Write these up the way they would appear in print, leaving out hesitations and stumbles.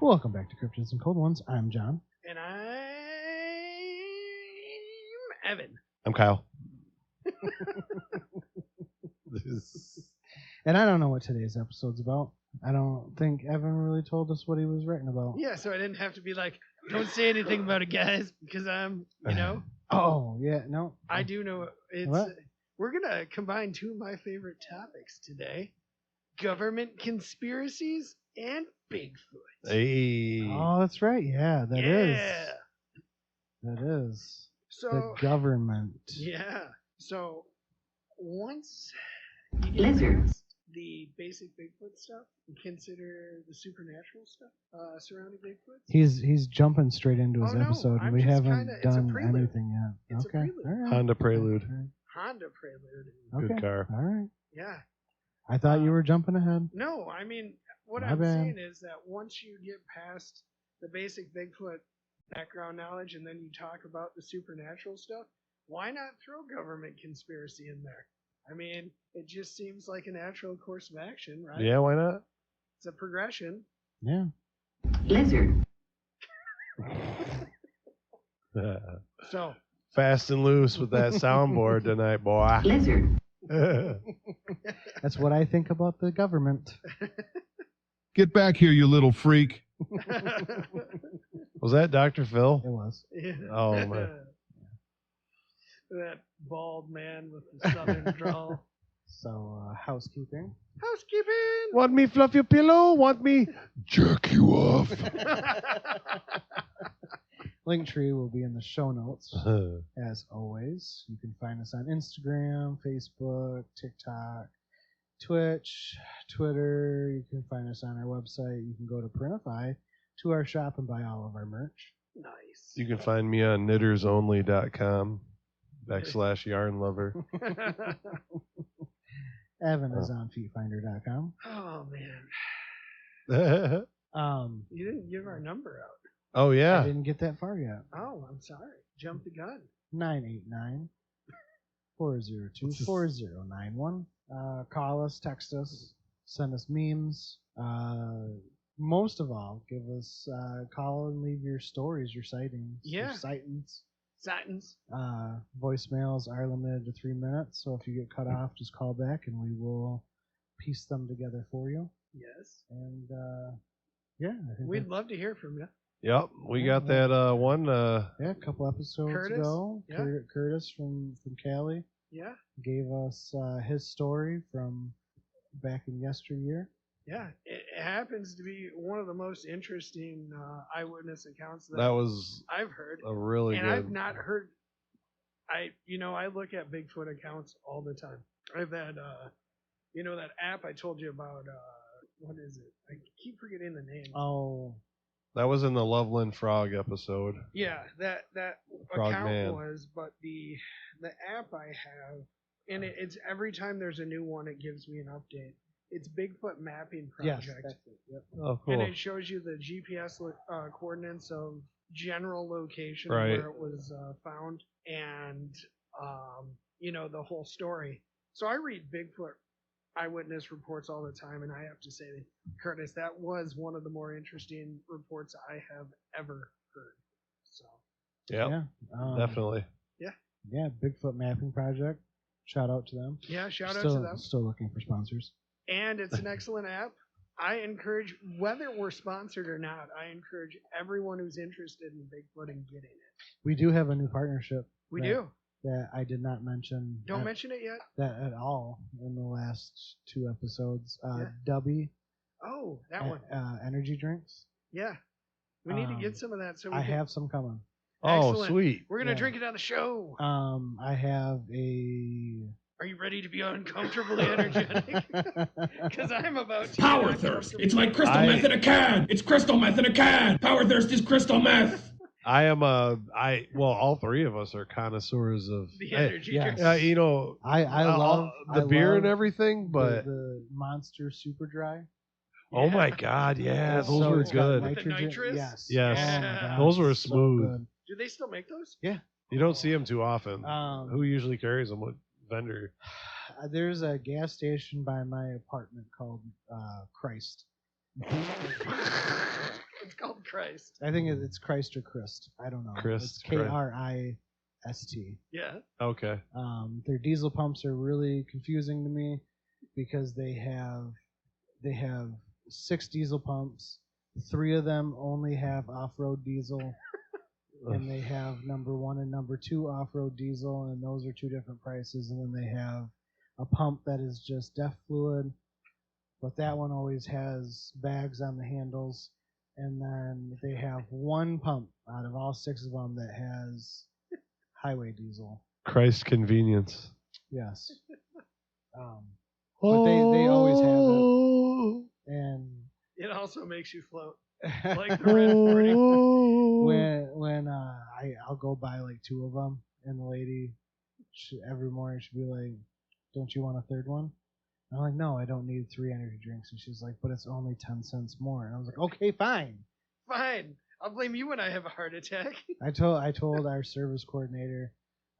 Welcome back to Cryptids and Cold Ones. I'm John. And I'm Evan. I'm Kyle. And I don't know what today's episode's about. I don't think Evan really told us what he was writing about. Yeah, so I didn't have to be like, don't say anything about it, guys, because I'm, Oh, yeah, no. I do know it's. What? We're going to combine two of my favorite topics today: government conspiracies and Bigfoot. Hey. Oh, that's right. Yeah, that is. Yeah. That is. So, The government. yeah. So, once you get past the basic Bigfoot stuff and consider the supernatural stuff surrounding Bigfoot. He's jumping straight into his Oh, no, episode, and I'm we just haven't kinda- it's a done prelude. anything yet. It's a Okay. prelude. All right. Honda Prelude. All right. Honda Prelude. Okay. Good car. All right. Yeah. I thought you were jumping ahead. No, I mean, what My I'm bad. saying is that once you get past the basic Bigfoot background knowledge and then you talk about the supernatural stuff, why not throw government conspiracy in there? I mean, it just seems like a natural course of action, right? Yeah, why not? It's a progression. Yeah. Lizard. So, Fast and loose with that soundboard tonight, boy. Lizard. That's what I think about the government. Get back here, you little freak. Was that Dr. Phil? It was. yeah. Oh, man. That bald man with the southern drawl. So, housekeeping. Housekeeping! Want me fluff your pillow? Want me Jerk you off. Linktree will be in the show notes, as always. You can find us on Instagram, Facebook, TikTok, Twitch, Twitter. You can find us on our website. You can go to Printify to our shop and buy all of our merch. Nice. You can find me on knittersonly.com/yarn lover. Evan is on feetfinder.com. Oh, man. Oh, You didn't give our number out. I yeah. didn't get that far yet. Oh, I'm sorry. Jumped the gun. 989-402-4091. Call us, text us, send us memes. Most of all, give us call and leave your stories, your sightings, Yeah. your sightings. Satins. Voicemails are limited to 3 minutes, so if you get cut off, just call back and we will piece them together for you. Yes. And yeah, I think We'd love to hear from you. Yep, we got that one. yeah, a couple episodes Curtis? ago, Yeah. Curtis from Cali Yeah. gave us his story from back in yesteryear. Yeah. It happens to be one of the most interesting eyewitness accounts That was I've heard. a really And good. I've not heard. I look at Bigfoot accounts all the time. I've had, that app I told you about. What is it? I keep forgetting the name. Oh, That was in the Loveland Frog episode. Yeah, that Frog account Man. was, but the app I have, and it's every time there's a new one, it gives me an update. It's Bigfoot Mapping yes, Project, that's it. Yep. Oh, and cool. it shows you the GPS coordinates of general location Right. where it was found, and the whole story. So I read Bigfoot eyewitness reports all the time, and I have to say, Curtis, that was one of the more interesting reports I have ever heard. So Yep, Yeah, definitely. Yeah, Bigfoot Mapping Project. Shout out to them. yeah, shout out still, to them. Still looking for sponsors. And it's an excellent app. I encourage, whether we're sponsored or not, I encourage everyone who's interested in Bigfoot and getting it. We do have a new partnership. We that- do. That I did not mention. Don't mention it yet. that at all in the last 2 episodes. Yeah. Dubby Oh, that one. energy drinks. Yeah. We need to Um, get some of that. So we I can, have some coming. Oh, Excellent. sweet. We're gonna yeah. drink it on the show. I have a Are you ready to be uncomfortably energetic? Because I'm about to. Power thirst. It's like crystal meth in a can. It's crystal meth in a can. Power thirst is crystal meth. I am all three of us are connoisseurs of The energy yes. drink. I love the I beer and love everything, but the Monster Super Dry. oh my god, yeah, those So were it's got good. With the nitrous? Yes. Yes. Oh my Yeah. God, Those were it's so smooth. good. Do they still make those? You don't see them too often. Um, Who usually carries them? What vendor? There's a gas station by my apartment called Christ. It's called Christ. I think it's Christ or Christ. I don't know. Christ, It's Krist. Yeah. Okay. Their diesel pumps are really confusing to me because they have 6 diesel pumps. 3 of them only have off-road diesel, and they have number 1 and number 2 off-road diesel, and those are 2 different prices. And then they have a pump that is just DEF fluid, but that one always has bags on the handles. And then they have 1 pump out of all 6 of them that has highway diesel. Christ convenience. Yes. But they always have it. And It also makes you float. Like the red 40. when I'll go buy like 2 of them, and the lady every morning she'd be like, "Don't you want a third one?" And I'm like, "No, I don't need 3 energy drinks." And she's like, "But it's only 10 cents more." And I was like, "Okay, fine." Fine. I'll blame you when I have a heart attack. I told our service coordinator,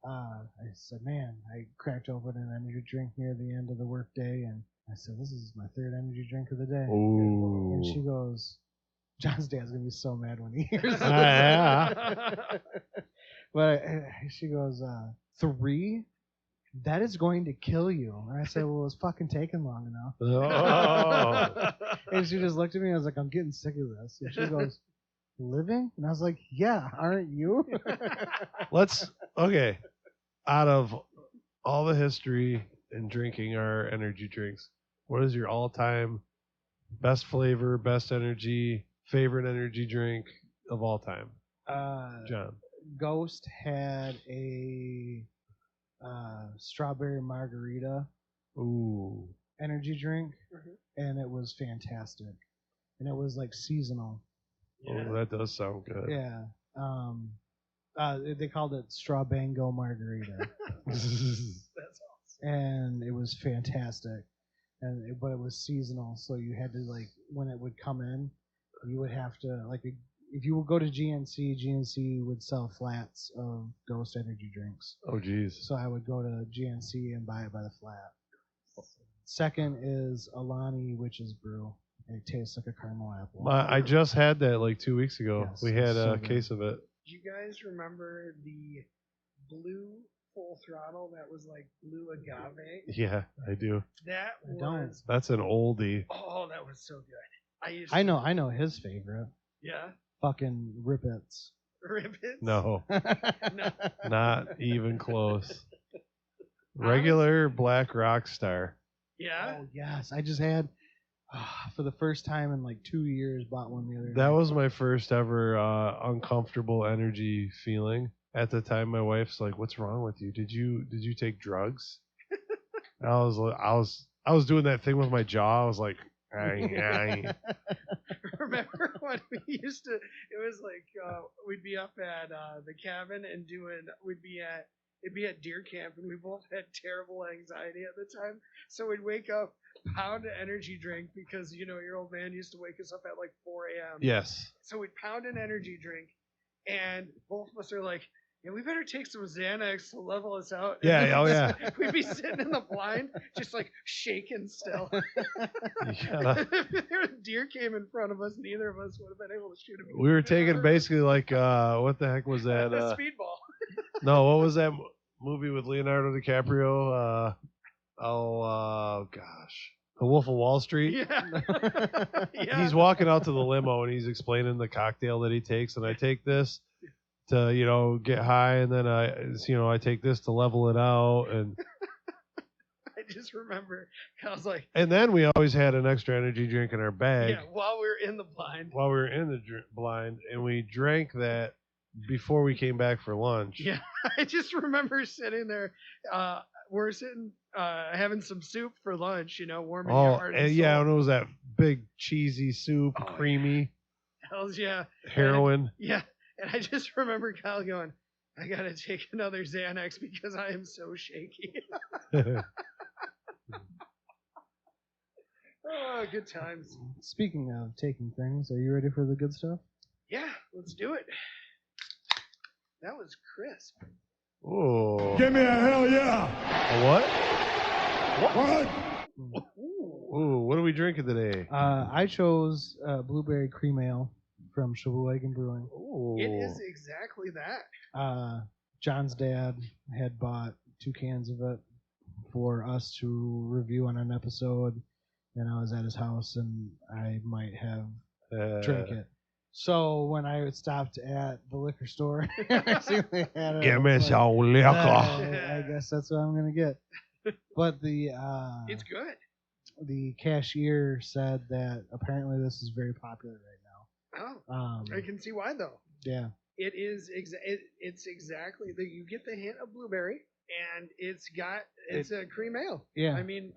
I said, "Man, I cracked open an energy drink near the end of the workday, and I said, this is my 3rd energy drink of the day." Ooh. And she goes, "John's dad's gonna be so mad when he hears this." Yeah. But she goes, 3? That is going to kill you. And I said, "Well, it's fucking taking long enough." Oh. And she just looked at me. I was like, "I'm getting sick of this." And she goes, "Living?" And I was like, "Yeah, aren't you?" Okay. Out of all the history in drinking our energy drinks, what is your all-time best flavor, best energy, favorite energy drink of all time? John. Ghost had a strawberry margarita Ooh. energy drink, Mhm. and it was fantastic. And it was like seasonal. Oh, that does sound good. Yeah. They called it Strawbango Margarita, That's awesome. and it was fantastic. But it was seasonal, so you had to, like, when it would come in, you would have to, like, if you would go to GNC would sell flats of Ghost energy drinks. Oh, geez. So I would go to GNC and buy it by the flat. Second is Alani Witch's Brew. It tastes like a caramel apple. I just had that like 2 weeks ago. Yes, We had it's so a good. case of it. Do you guys remember the blue Full Throttle that was like blue agave? Yeah, I do. That I don't. was That's an oldie. oh, that was so good. I know his favorite. Yeah, Fucking Rippets. Ribbits. No, No. not even close. Regular Black Rockstar. Yeah. Oh yes, I just had for the first time in like 2 years bought one the other day. That was my first ever uncomfortable energy feeling. At the time, my wife's like, "What's wrong with you? Did you take drugs?" And I was doing that thing with my jaw. I was like, "Aye." Remember when we used to? It was like we'd be up at the cabin and it'd be at deer camp, and we both had terrible anxiety at the time. So we'd wake up, pound an energy drink because your old man used to wake us up at like 4 a.m. Yes. So we'd pound an energy drink, and both of us are like, "Yeah, we better take some Xanax to level us out." And Yeah, then oh, yeah. We'd be sitting in the blind, just like shaking still. Yeah. If a deer came in front of us, neither of us would have been able to shoot him. We were taking basically like what the heck was that? a speedball. No, what was that movie with Leonardo DiCaprio? Gosh, The Wolf of Wall Street. Yeah. Yeah. He's walking out to the limo and he's explaining the cocktail that he takes, and I take this to get high, and then I take this to level it out, and I just remember I was like, and then we always had an extra energy drink in our bag yeah, while we were in the blind. while we were in the blind, and we drank that before we came back for lunch. Yeah, I just remember sitting there. We're sitting having some soup for lunch, warming your heart and yeah, soul. and it was that big cheesy soup, Oh, creamy, Hells yeah. heroin. Yeah, and I just remember Kyle going, "I gotta take another Xanax because I am so shaky." Oh, good times. Speaking of taking things, are you ready for the good stuff? Yeah, let's do it. That was crisp. Ooh. Give me a hell yeah! A what? What? Ooh, what are we drinking today? I chose blueberry cream ale from Sheboygan Brewing. Ooh. It is exactly that. John's dad had bought 2 cans of it for us to review on an episode, and I was at his house, and I might have drank it. So when I stopped at the liquor store, I seen they had it. Give me like, some liquor. I guess that's what I'm gonna get. But It's good. the cashier said that apparently this is very popular right Oh, now. I can see why though. Yeah. It is it's exactly that you get the hint of blueberry, and it's a cream ale. Yeah. I mean,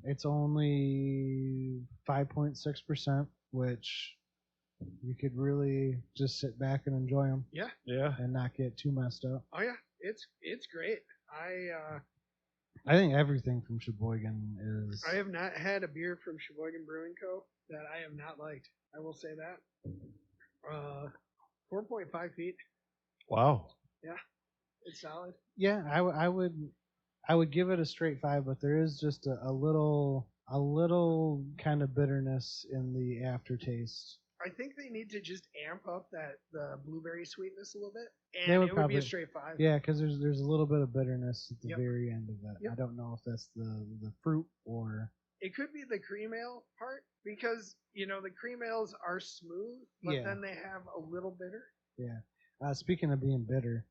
it's only 5.6%, which you could really just sit back and enjoy them yeah. Yeah. and not get too messed up. Oh yeah, it's great. I think everything from Sheboygan is. I have not had a beer from Sheboygan Brewing Co. that I have not liked. I will say that. 4.5 feet. Wow. It's solid. Yeah, I would give it a straight 5, but there is just a little kind of bitterness in the aftertaste. I think they need to just amp up the blueberry sweetness a little bit, They and would it would be a probably- straight 5. Yeah, because there's a little bit of bitterness at the Yep. very end of it. Yep. I don't know if that's the fruit or. It could be the cream ale part because the cream ales are smooth, but Yeah. then they have a little bitter. Yeah. Speaking of being bitter,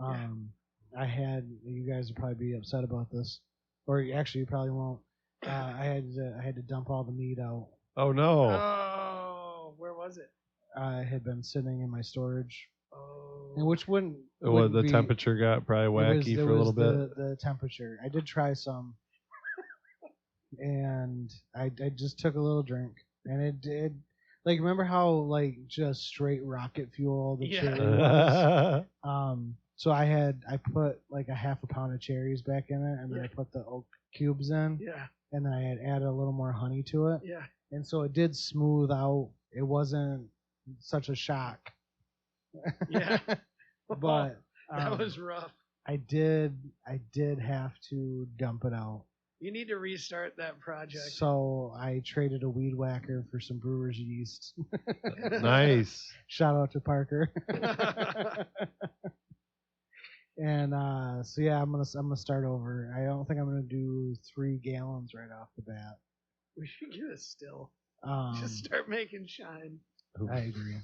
I had, you guys would probably be upset about this, or actually you probably won't. I had to dump all the meat out. Oh no. Oh, where was it? I had been sitting in my storage, Oh, and which wouldn't The be, temperature got probably wacky it for a little was bit. The temperature. I did try some, and I just took a little drink, and it did. Like, remember how just straight rocket fuel the Yeah. cherry was? So I put like a half a pound of cherries back in it, and then Yeah. I put the oak cubes in, yeah, and then I had added a little more honey to it, yeah. and so it did smooth out. It wasn't such a shock. Yeah. But That was rough. I did have to dump it out. You need to restart that project. So I traded a weed whacker for some brewer's yeast. Nice. Shout out to Parker. And so yeah, I'm gonna start over. I don't think I'm gonna do 3 gallons right off the bat. We should get a still. Um, Just start making shine. I agree.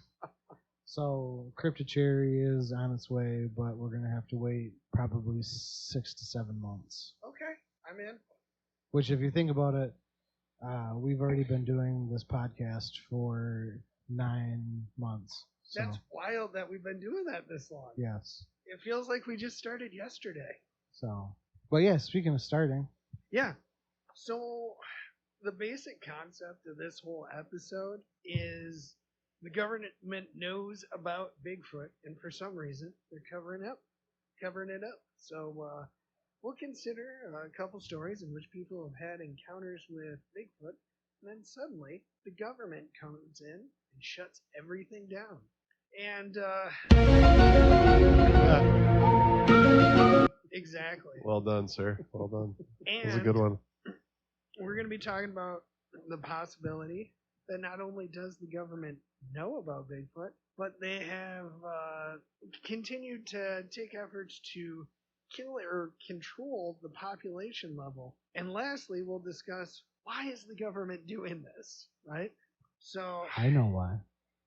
So Cryptid Cherry is on its way, but we're gonna have to wait probably 6 to 7 months. Okay, I'm in. Which, if you think about it, we've already been doing this podcast for 9 months. So That's wild that we've been doing that this long. yes. It feels like we just started yesterday. So, but yeah, speaking of starting, Yeah. So the basic concept of this whole episode is the government knows about Bigfoot, and for some reason they're covering it up. So we'll consider a couple stories in which people have had encounters with Bigfoot, and then suddenly the government comes in and shuts everything down. And exactly. Well done, sir. Well done. That was a And good one. we're going to be talking about the possibility that not only does the government know about Bigfoot, but they have continued to take efforts to kill or control the population level. And lastly, we'll discuss why is the government doing this, right? So, I know why.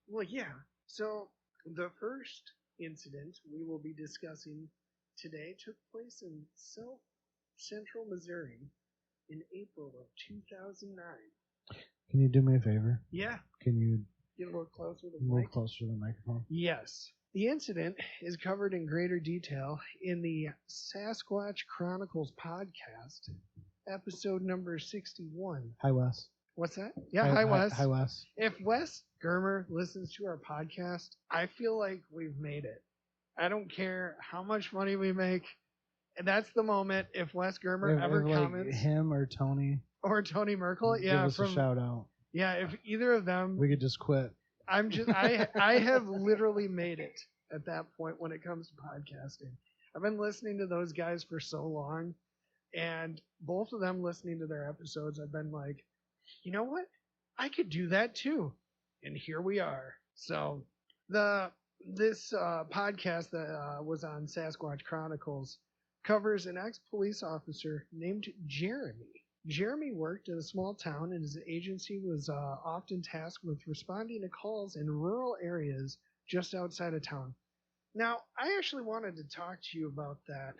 well, yeah. So the first incident we will be discussing today took place in South Central Missouri in April of 2009. Can you do me a favor? Yeah, Can you get a little closer to the move mic. closer to the microphone? Yes. The incident is covered in greater detail in the Sasquatch Chronicles podcast, episode number 61. Hi, Wes. What's that? Yeah, hi, Wes. Hi, Wes. If Wes Germer listens to our podcast, I feel like we've made it. I don't care how much money we make. And that's the moment if Wes Germer ever If, comments, him or Tony, or Tony Merkel, give yeah, us a shout out. yeah, if either of them, We could just quit. I have literally made it at that point when it comes to podcasting. I've been listening to those guys for so long, and both of them listening to their episodes, I've been like, you know what? I could do that too. And here we are. So this podcast that was on Sasquatch Chronicles covers an ex-police officer named Jeremy. Jeremy worked in a small town, and his agency was often tasked with responding to calls in rural areas just outside of town. Now, I actually wanted to talk to you about that.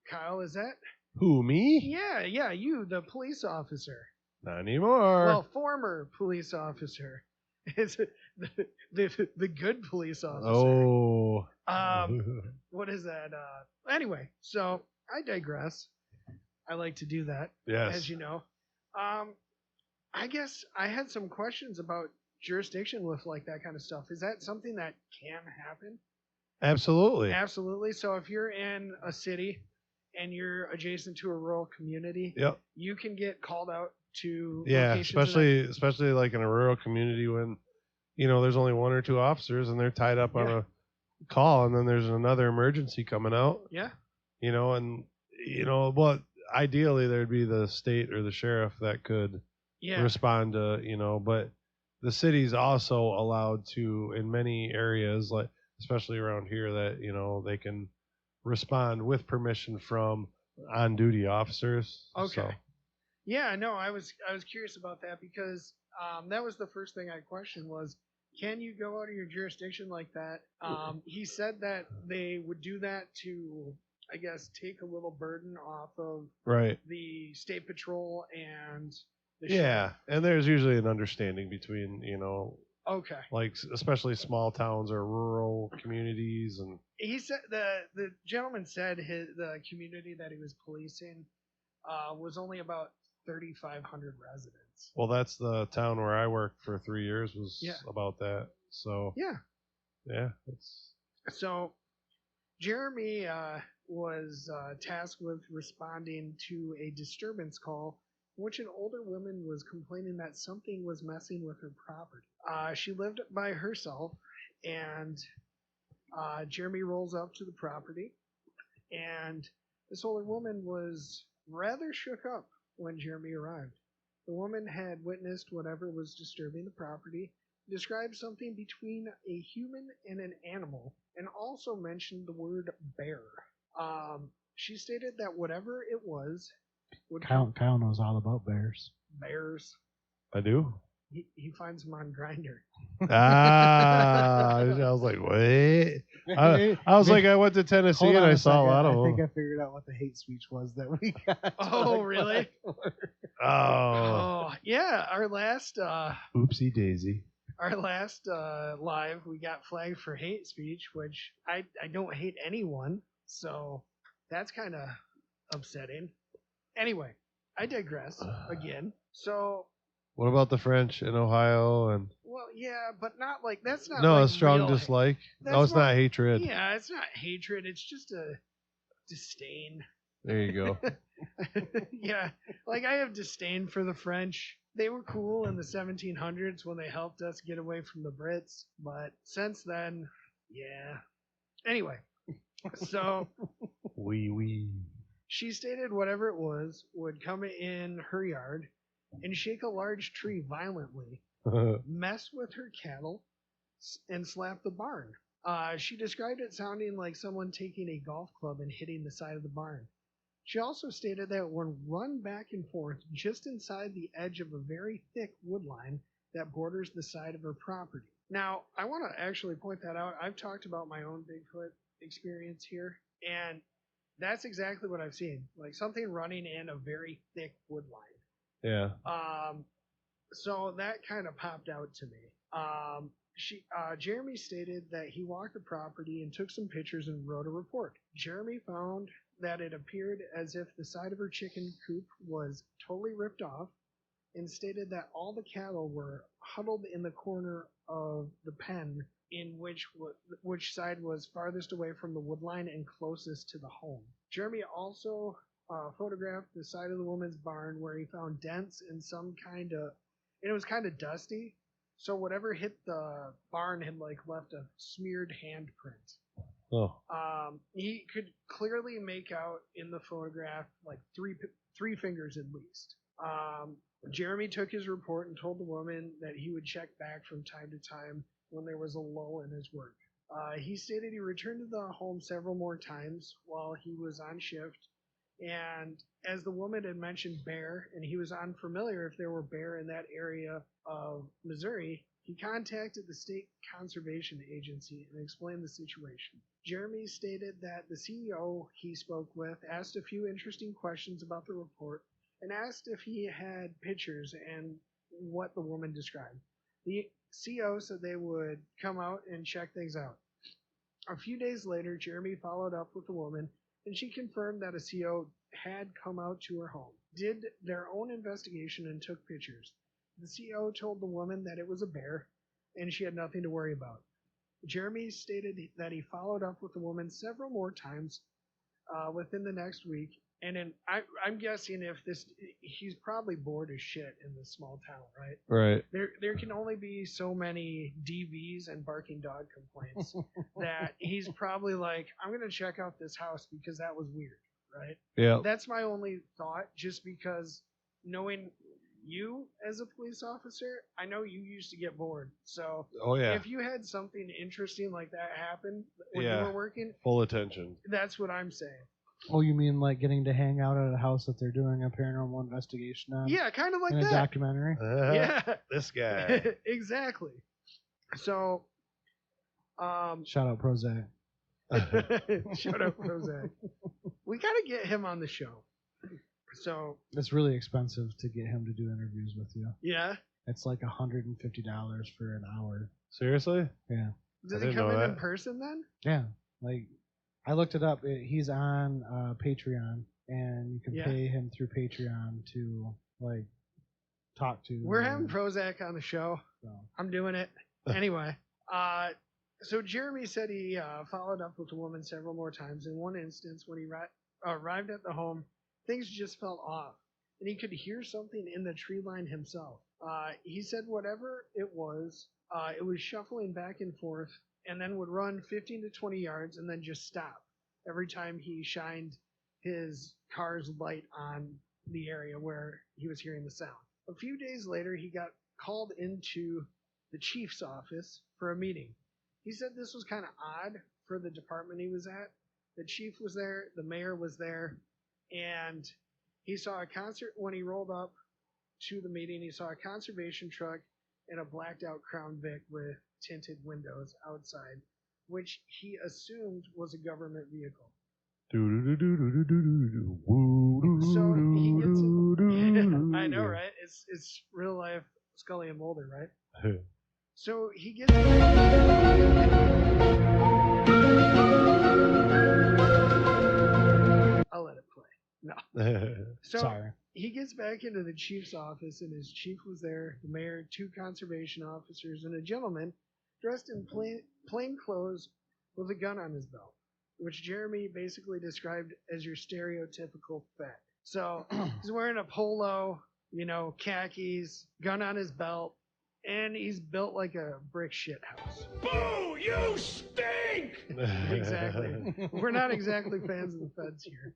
Kyle, is that? Who, me? Yeah, you, the police officer. Not anymore. Well, former police officer. It's the good police officer. Oh. What is that? Anyway, so I digress. I like to do that, Yes. as you know. I guess I had some questions about jurisdiction with like that kind of stuff. Is that something that can happen? Absolutely. Absolutely. So if you're in a city and you're adjacent to a rural community, Yep. you can get called out to Yeah, locations especially like in a rural community when, you know, there's only one or two officers and they're tied up on Yeah. a call, and then there's another emergency coming out. Yeah. You know, and you know, but ideally there'd be the state or the sheriff that could Yeah. respond to, you know, but the city's also allowed to, in many areas, like especially around here, that, you know, they can respond with permission from on duty officers. Okay. So, Yeah, no, I was curious about that because that was the first thing I questioned was, can you go out of your jurisdiction like that? He said that they would do that to, I guess, take a little burden off of right. the state patrol and the Yeah, sheriff. and there's usually an understanding between, you know, Okay. like especially small towns or rural communities, and He said the gentleman said the community that he was policing was only about 3,500 residents. well, that's the town where I worked for 3 years was Yeah. about that. So Yeah. it's So Jeremy was tasked with responding to a disturbance call in which an older woman was complaining that something was messing with her property. She lived by herself, and Jeremy rolls up to the property, and this older woman was rather shook up when Jeremy arrived. The woman had witnessed whatever was disturbing the property, described something between a human and an animal, and also mentioned the word bear. She stated that whatever it was would Kyle knows all about bears. bears. I do. He finds them on Grindr. I was like, wait. I was like, I went to Tennessee Hold and on I a saw second. a lot of I think them. I figured out what the hate speech was that we got. Oh, really? Oh, Oh, yeah. Our last oopsie daisy. live, we got flagged for hate speech, which I don't hate anyone, so that's kind of upsetting. Anyway, I digress again. So, What about the French in Ohio? And well, yeah, but not like that's not no, like a strong real hate. dislike. That's No, it's more- not hatred. Yeah, it's not hatred. It's just a disdain. There you go. Yeah, like I have disdain for the French. They were cool in the 1700s when they helped us get away from the Brits, but since then, yeah. Anyway, so Wee. she stated whatever it was would come in her yard and shake a large tree violently, mess with her cattle, and slap the barn. She described it sounding like someone taking a golf club and hitting the side of the barn. She also stated that it would run back and forth just inside the edge of a very thick woodline that borders the side of her property. Now, I want to actually point that out. I've talked about my own Bigfoot experience here, and that's exactly what I've seen. Like something running in a very thick woodline. Yeah. So that kind of popped out to me. Jeremy stated that he walked the property and took some pictures and wrote a report. Jeremy found that it appeared as if the side of her chicken coop was totally ripped off, and stated that all the cattle were huddled in the corner of the pen, in which side was farthest away from the woodline and closest to the home. Jeremy also photographed the side of the woman's barn where he found dents and and it was kind of dusty. So whatever hit the barn had like left a smeared handprint. Oh. He could clearly make out in the photograph like three fingers at least. Jeremy took his report and told the woman that he would check back from time to time when there was a lull in his work. He stated he returned to the home several more times while he was on shift, and as the woman had mentioned bear, and he was unfamiliar if there were bear in that area of Missouri, he contacted the state conservation agency and explained the situation. Jeremy stated that the CEO he spoke with asked a few interesting questions about the report and asked if he had pictures and what the woman described. The CEO said they would come out and check things out. A few days later, Jeremy followed up with the woman, and she confirmed that a CO had come out to her home, did their own investigation, and took pictures. The CO told the woman that it was a bear, and she had nothing to worry about. Jeremy stated that he followed up with the woman several more times within the next week, and I'm guessing he's probably bored as shit in this small town, right? Right. There can only be so many DVs and barking dog complaints that he's probably like, I'm gonna check out this house because that was weird, right? Yeah. That's my only thought, just because knowing you as a police officer, I know you used to get bored. So Oh yeah. if you had something interesting like that happen when you Yeah. were working, Full attention. that's what I'm saying. Oh, you mean like getting to hang out at a house that they're doing a paranormal investigation on? Yeah, kind of like in a that. documentary? Yeah. This guy. Exactly. So, Shout out Prozac. shout out Prozac. We gotta get him on the show. So It's really expensive to get him to do interviews with you. yeah, It's like $150 for an hour. Seriously? Yeah. does I he didn't come know in that. person then? Yeah. Like, I looked it up. He's on Patreon, and you can Yeah. pay him through Patreon to, like, talk to. We're having Prozac on the show. So. I'm doing it anyway. So Jeremy said he followed up with the woman several more times. In one instance, when he arrived at the home, things just felt off, and he could hear something in the tree line himself. He said whatever it was shuffling back and forth, and then would run 15 to 20 yards and then just stop every time he shined his car's light on the area where he was hearing the sound. A few days later, he got called into the chief's office for a meeting. He said this was kind of odd for the department he was at. The chief was there, the mayor was there, and he saw a concert. When he rolled up to the meeting, he saw a conservation truck and a blacked out Crown Vic with tinted windows outside, which he assumed was a government vehicle. So he gets in, I know, right? It's real life Scully and Mulder, right? So he gets I'll let it play. No. So Sorry. he gets back into the chief's office, and his chief was there, the mayor, 2 conservation officers, and a gentleman dressed in plain clothes with a gun on his belt, which Jeremy basically described as your stereotypical Fed. So he's wearing a polo, khakis, gun on his belt, and he's built like a brick shit house. Boo! You stink! Exactly. We're not exactly fans of the Feds here.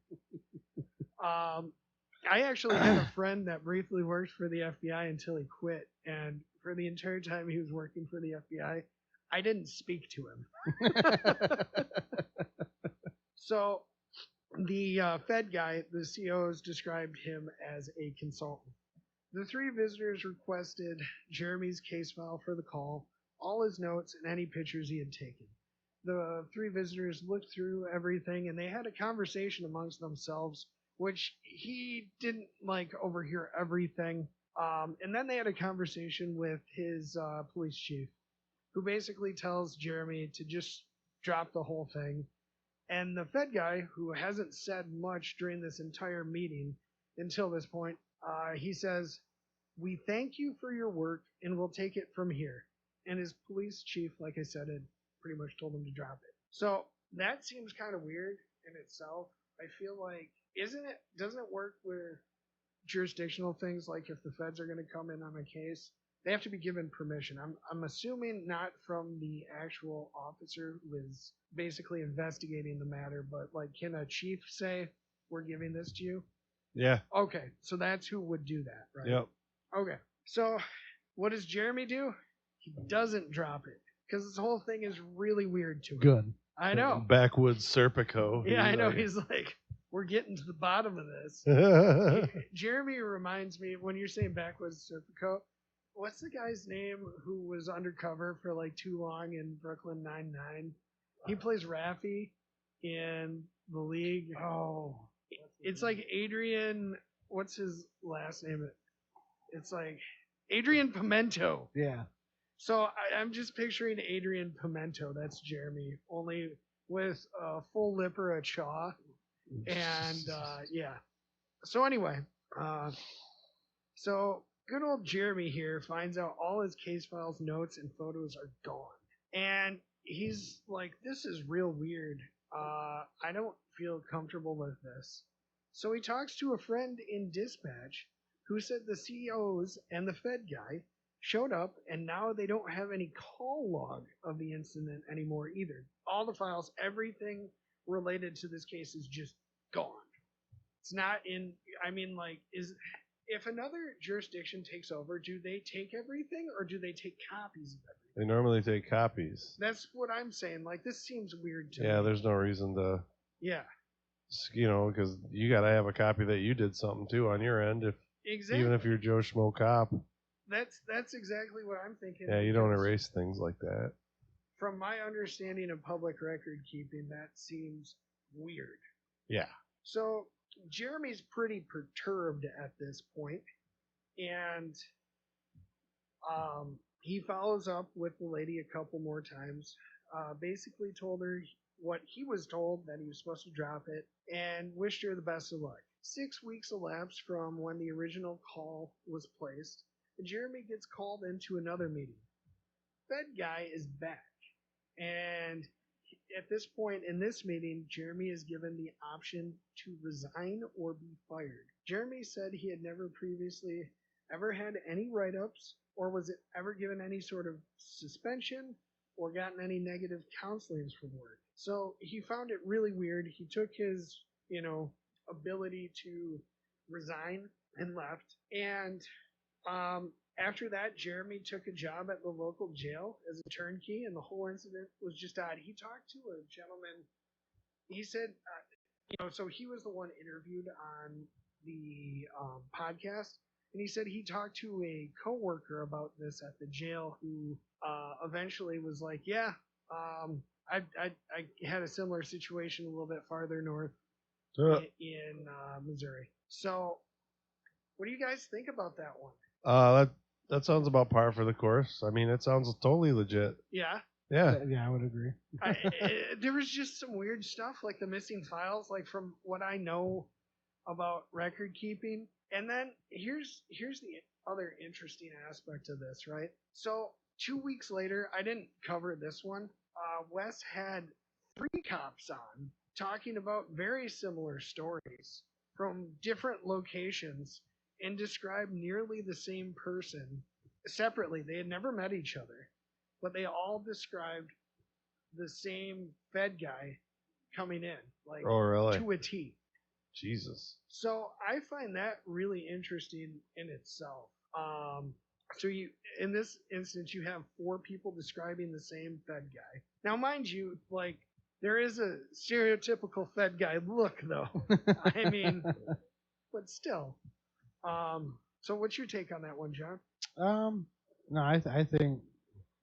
I actually had a friend that briefly worked for the FBI until he quit, and for the entire time he was working for the FBI, I didn't speak to him. So the Fed guy, the COs, described him as a consultant. The 3 visitors requested Jeremy's case file for the call, all his notes, and any pictures he had taken. The 3 visitors looked through everything, and they had a conversation amongst themselves, which he didn't overhear everything. And then they had a conversation with his police chief, who basically tells Jeremy to just drop the whole thing. And the Fed guy, who hasn't said much during this entire meeting until this point, he says, "We thank you for your work, and we'll take it from here." And his police chief, like I said, had pretty much told him to drop it. So that seems kind of weird in itself. I feel like, doesn't it work with jurisdictional things? Like if the Feds are going to come in on a case, they have to be given permission. I'm assuming not from the actual officer who is basically investigating the matter, but like, can a chief say, "We're giving this to you"? Yeah. Okay, so that's who would do that, right? Yep. Okay, so what does Jeremy do? He doesn't drop it, because this whole thing is really weird to me. Good. I know. Backwoods Serpico. Yeah, I know. like- He's like, we're getting to the bottom of this. Jeremy reminds me, when you're saying Backwoods Serpico, what's the guy's name who was undercover for like too long in Brooklyn Nine-Nine? He plays Raffi in The League. Oh. It's like Adrian, what's his last name? It's like Adrian Pimento. Yeah. So I'm just picturing Adrian Pimento. That's Jeremy, only with a full lip or a chaw. And yeah. So anyway, so good old Jeremy here finds out all his case files, notes, and photos are gone. And he's like, this is real weird. I don't feel comfortable with this. So he talks to a friend in dispatch who said the CEOs and the Fed guy showed up, and now they don't have any call log of the incident anymore either. All the files, everything related to this case is just gone. It's not in, I mean, like, if another jurisdiction takes over, do they take everything or do they take copies of everything? They normally take copies. That's what I'm saying. Like, this seems weird to me. Yeah, there's no reason to, Yeah, because you got to have a copy that you did something too on your end, exactly. even if you're Joe Schmo cop. That's exactly what I'm thinking. Yeah, you don't because erase things like that. From my understanding of public record keeping, that seems weird. Yeah. So Jeremy's pretty perturbed at this point, and he follows up with the lady a couple more times. Basically told her what he was told, that he was supposed to drop it, and wished her the best of luck. 6 weeks elapsed from when the original call was placed, and Jeremy gets called into another meeting. Fed guy is back, and at this point in this meeting, Jeremy is given the option to resign or be fired. Jeremy said he had never previously ever had any write-ups or was ever given any sort of suspension or gotten any negative counselings from work. So he found it really weird. He took his, ability to resign and left. And after that, Jeremy took a job at the local jail as a turnkey, and the whole incident was just odd. He talked to a gentleman. He said, so he was the one interviewed on the podcast, and he said he talked to a coworker about this at the jail who eventually was like, yeah, I had a similar situation a little bit farther north in Missouri. So what do you guys think about that one? That sounds about par for the course. I mean, it sounds totally legit. Yeah. Yeah. Yeah, I would agree. There was just some weird stuff, like the missing files, like from what I know about record keeping. And then here's the other interesting aspect of this, right? So 2 weeks later, I didn't cover this one. Wes had 3 cops on talking about very similar stories from different locations and described nearly the same person separately. They had never met each other, but they all described the same Fed guy coming in, like Oh, really? to a T. Jesus. So I find that really interesting in itself. So in this instance, you have 4 people describing the same Fed guy. Now, mind you, like, there is a stereotypical Fed guy look, though. I mean, but still. So what's your take on that one, John? No, I think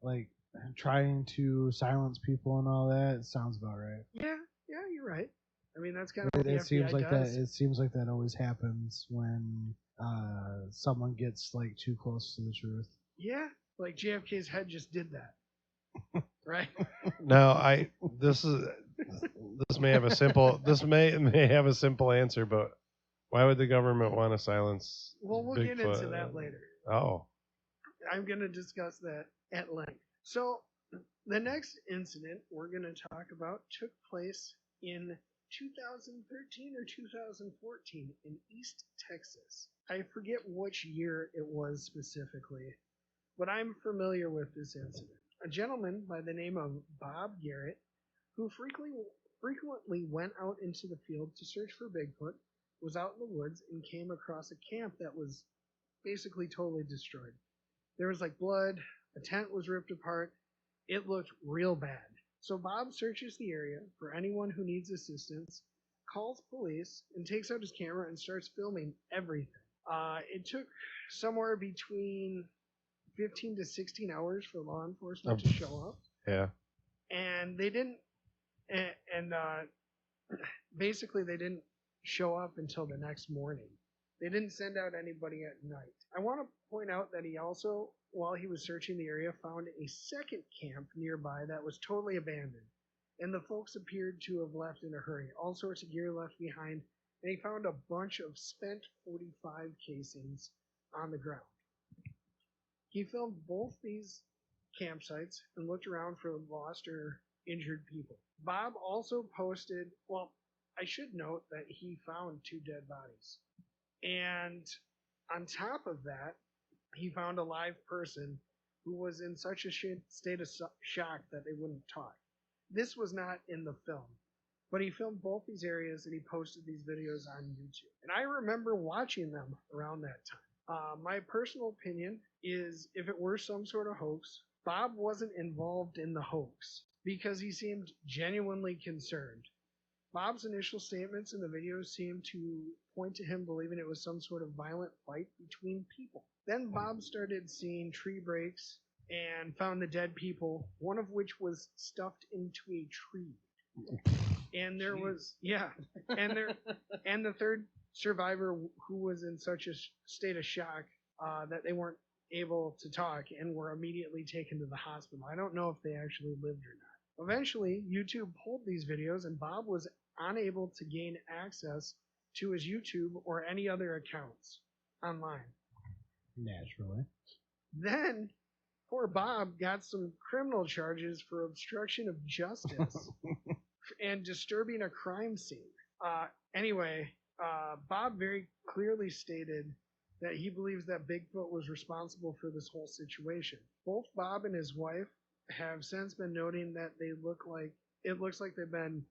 like trying to silence people and all that sounds about right. Yeah, you're right. I mean, that's kind of what the It FBI seems like does. that. It seems like that always happens when someone gets like too close to the truth. Yeah, like JFK's head just did that, right? Now, this may have a simple may have a simple answer, but why would the government want to silence? Well, we'll get Bigfoot? into that later. Oh, I'm going to discuss that at length. So the next incident we're going to talk about took place in 2013 or 2014 in East Texas. I forget which year it was specifically, but I'm familiar with this incident. A gentleman by the name of Bob Garrett, who frequently went out into the field to search for Bigfoot, was out in the woods and came across a camp that was basically totally destroyed. There was like blood, a tent was ripped apart, it looked real bad. So Bob searches the area for anyone who needs assistance, calls police, and takes out his camera and starts filming everything. It took somewhere between 15 to 16 hours for law enforcement to show up. Yeah. And they didn't, and basically they didn't show up until the next morning. They didn't send out anybody at night. I want to point out that he also, while he was searching the area, found a second camp nearby that was totally abandoned. And the folks appeared to have left in a hurry. All sorts of gear left behind. And he found a bunch of spent 45 casings on the ground. He filmed both these campsites and looked around for lost or injured people. Bob also posted, well, I should note that he found 2 dead bodies. And on top of that, he found a live person who was in such a state of shock that they wouldn't talk. This was not in the film, but he filmed both these areas and he posted these videos on YouTube. And I remember watching them around that time. My personal opinion is if it were some sort of hoax, Bob wasn't involved in the hoax because he seemed genuinely concerned. Bob's initial statements in the video seemed to point to him believing it was some sort of violent fight between people. Then Bob started seeing tree breaks and found the dead people, one of which was stuffed into a tree. And there was, and the third survivor who was in such a state of shock that they weren't able to talk and were immediately taken to the hospital. I don't know if they actually lived or not. Eventually, YouTube pulled these videos and Bob was unable to gain access to his YouTube or any other accounts online. Naturally. Then, poor Bob got some criminal charges for obstruction of justice and disturbing a crime scene. Anyway, Bob very clearly stated that he believes that Bigfoot was responsible for this whole situation. Both Bob and his wife have since been noting that it looks like they've been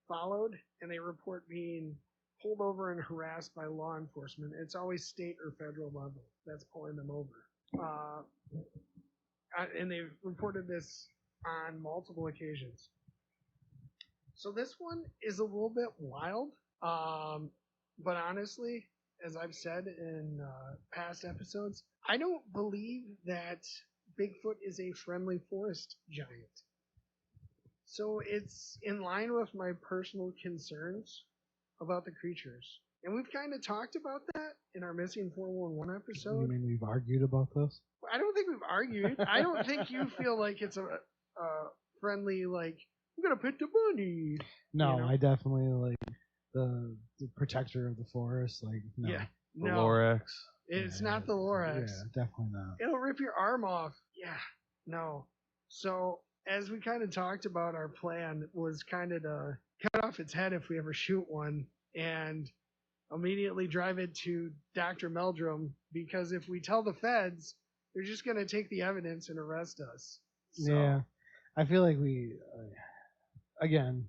followed, and they report being pulled over and harassed by law enforcement. It's always state or federal level that's pulling them over. And they've reported this on multiple occasions. So this one is a little bit wild, but honestly, as I've said in past episodes, I don't believe that Bigfoot is a friendly forest giant. So it's in line with my personal concerns about the creatures. And we've kind of talked about that in our Missing 411 episode. You mean we've argued about this? I don't think we've argued. I don't think you feel like it's a friendly, like, I'm going to pet the bunny. No, you know? I definitely like the protector of the forest. Like, no. Yeah. The No, Lorax. it's not the Lorax. Yeah, definitely not. It'll rip your arm off. Yeah, no. So, as we kind of talked about, our plan was kind of to cut off its head if we ever shoot one and immediately drive it to Dr. Meldrum, because if we tell the feds, they're just going to take the evidence and arrest us. So, Yeah, I feel like we, again,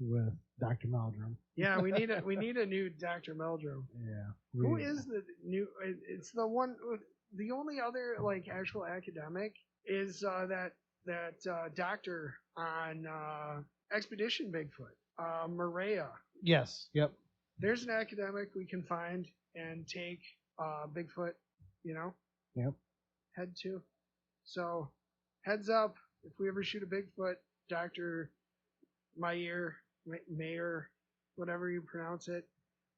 with Dr. Meldrum. Yeah, we need a new Dr. Meldrum. Yeah. Who is the new? It's the one. The only other like actual academic is that doctor on Expedition Bigfoot, Maria. Yes. Yep. There's an academic we can find and take Bigfoot. Yep. Head to. So heads up, if we ever shoot a Bigfoot, Dr. Mayer, whatever you pronounce it,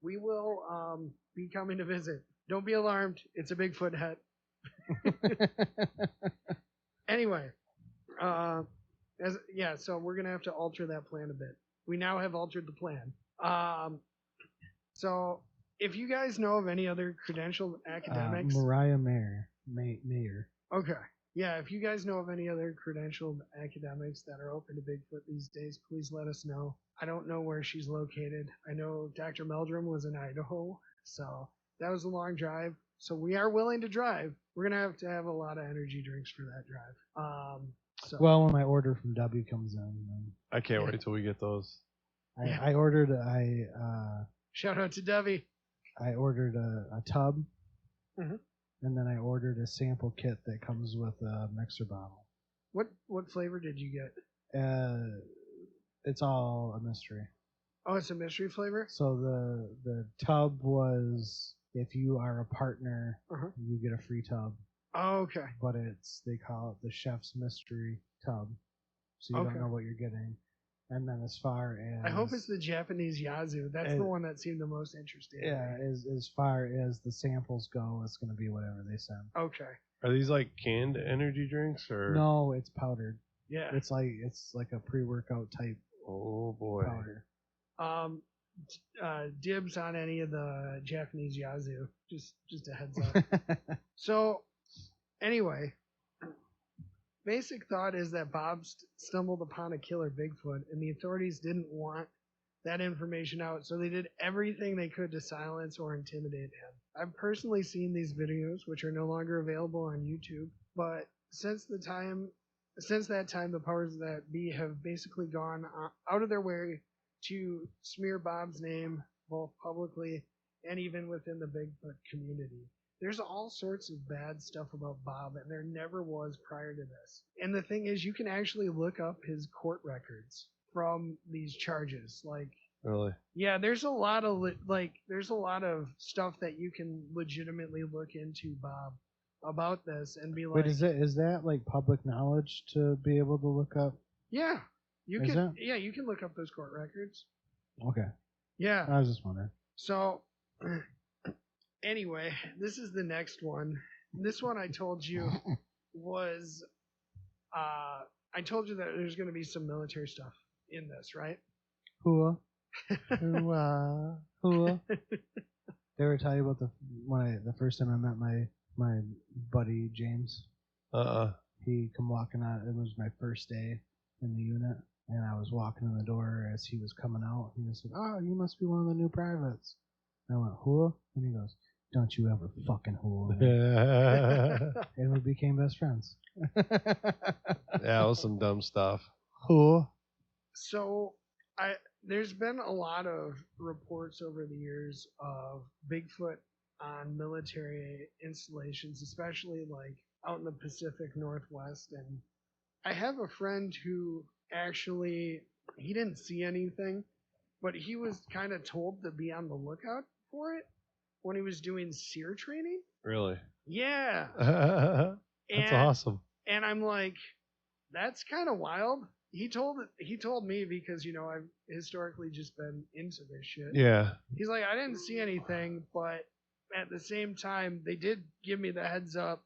we will be coming to visit. Don't be alarmed. It's a Bigfoot head. Anyway, so we're going to have to alter that plan a bit. We now have altered the plan. So if you guys know of any other credentialed academics... Mariah Mayer. Okay. Yeah, if you guys know of any other credentialed academics that are open to Bigfoot these days, please let us know. I don't know where she's located. I know Dr. Meldrum was in Idaho, so that was a long drive. So we are willing to drive. We're going to have a lot of energy drinks for that drive. Well, when my order from W comes in, then I can't wait till we get those. I ordered. Shout out to Debbie. I ordered a tub, Mhm. and then I ordered a sample kit that comes with a mixer bottle. What flavor did you get? It's all a mystery. Oh, it's a mystery flavor? So the tub was, if you are a partner, Uh-huh. you get a free tub. Oh, okay. But they call it the chef's mystery tub. So you Okay. don't know what you're getting. And then as far as... I hope it's the Japanese Yazoo. That's the one that seemed the most interesting. Yeah, as far as the samples go, it's going to be whatever they send. Okay. Are these like canned energy drinks or? No, it's powdered. Yeah. It's like a pre-workout type Oh boy. powder. Dibs on any of the Japanese Yazoo. Just a heads up. So, anyway, basic thought is that Bob stumbled upon a killer Bigfoot, and the authorities didn't want that information out, so they did everything they could to silence or intimidate him. I've personally seen these videos, which are no longer available on YouTube, but since that time, the powers that be have basically gone out of their way to smear Bob's name, both publicly and even within the Bigfoot community. There's all sorts of bad stuff about Bob, and there never was prior to this. And the thing is, you can actually look up his court records from these charges. Like, Really? yeah, there's a lot of stuff that you can legitimately look into, Bob, about this and be like, Wait, is that like public knowledge to be able to look up? yeah, you Is can. it? Yeah, you can look up those court records. Okay. Yeah. I was just wondering. So, anyway, this is the next one. This one I told you was, I told you that there's going to be some military stuff in this, right? Hua. Hua. They ever tell you about the first time I met my buddy James? He come walking out. It was my first day in the unit, and I was walking in the door as he was coming out. He just said, "Oh, you must be one of the new privates." And I went, "Hua?" And he goes, "Don't you ever fucking hua." And we became best friends. Yeah, it was some dumb stuff. Hua. So, there's been a lot of reports over the years of Bigfoot on military installations, especially like out in the Pacific Northwest. And I have a friend who actually, he didn't see anything, but he was kind of told to be on the lookout for it when he was doing SEER training. Really? Yeah. That's awesome. And I'm like, that's kind of wild. He told me because, you know, I've historically just been into this shit. Yeah. He's like, I didn't see anything, but at the same time, they did give me the heads up.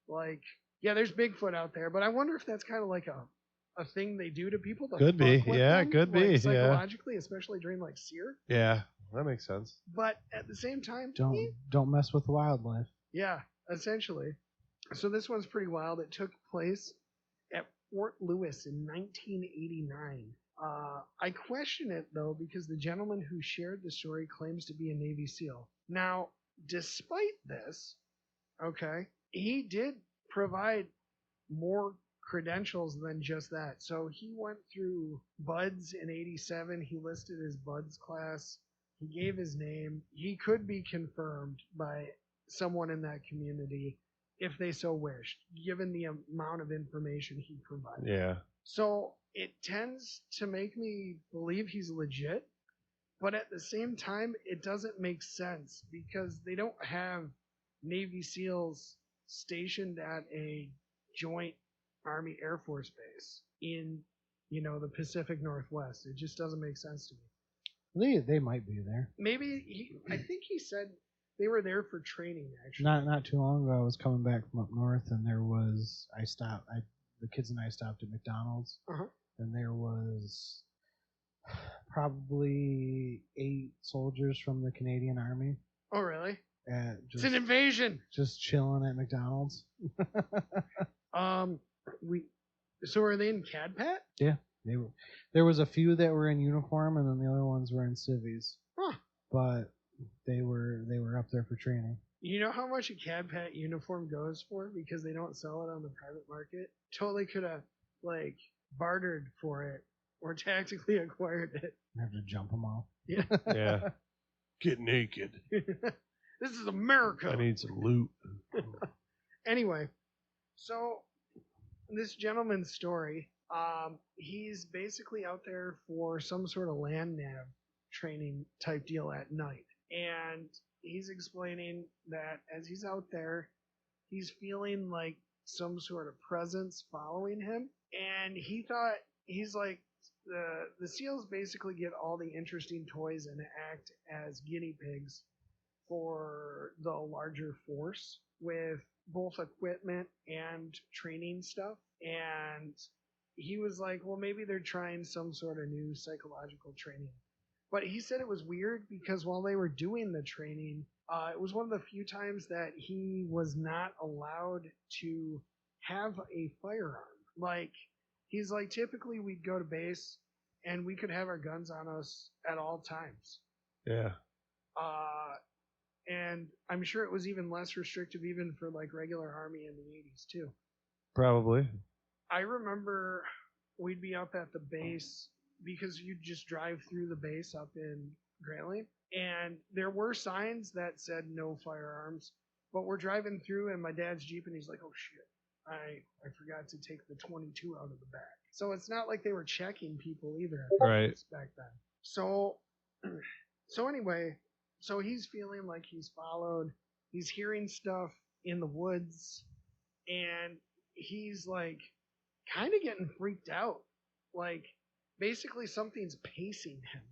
Like, yeah, there's Bigfoot out there, but I wonder if that's kind of like a thing they do to people. To Could be. fuck with Yeah, them, could like, be. psychologically, especially during like SEER. Yeah. That makes sense. But at the same time, Don't mess with the wildlife. yeah, essentially. So this one's pretty wild. It took place at Fort Lewis in 1989. I question it, though, because the gentleman who shared the story claims to be a Navy SEAL. Now, despite this, okay, he did provide more credentials than just that. So he went through BUDS in 87. He listed his BUDS class. He gave his name. He could be confirmed by someone in that community if they so wished, given the amount of information he provided. Yeah. So it tends to make me believe he's legit, but at the same time, it doesn't make sense because they don't have Navy SEALs stationed at a joint Army Air Force base in, you know, the Pacific Northwest. It just doesn't make sense to me. They might be there. Maybe I think he said they were there for training, actually. Not too long ago, I was coming back from up north, and the kids and I stopped at McDonald's, and there was probably 8 soldiers from the Canadian Army. Oh, really? It's an invasion. Just chilling at McDonald's. So are they in CADPAT? Yeah, they were. There was a few that were in uniform, and then the other ones were in civvies. Huh. But they were up there for training. You know how much a CADPAT uniform goes for? Because they don't sell it on the private market. Totally could have like bartered for it or tactically acquired it. You have to jump them all. Yeah. Yeah. Get naked. This is America. I need some loot. Anyway, so this gentleman's story, he's basically out there for some sort of land nav training type deal at night. And he's explaining that as he's out there, he's feeling like some sort of presence following him. And he's like, the seals basically get all the interesting toys and act as guinea pigs for the larger force with both equipment and training stuff. And he was like, well, maybe they're trying some sort of new psychological training. But he said it was weird because while they were doing the training, it was one of the few times that he was not allowed to have a firearm. Like, he's like, typically we'd go to base and we could have our guns on us at all times. Yeah. And I'm sure it was even less restrictive even for like regular Army in the 80s too. Probably. I remember we'd be up at the base because you'd just drive through the base up in Grayling, and there were signs that said no firearms, but we're driving through in my dad's Jeep and he's like, oh shit, I forgot to take the 22 out of the back. So it's not like they were checking people either Right. back then. So anyway, so he's feeling like he's followed, he's hearing stuff in the woods, and he's like kind of getting freaked out. Like basically something's pacing him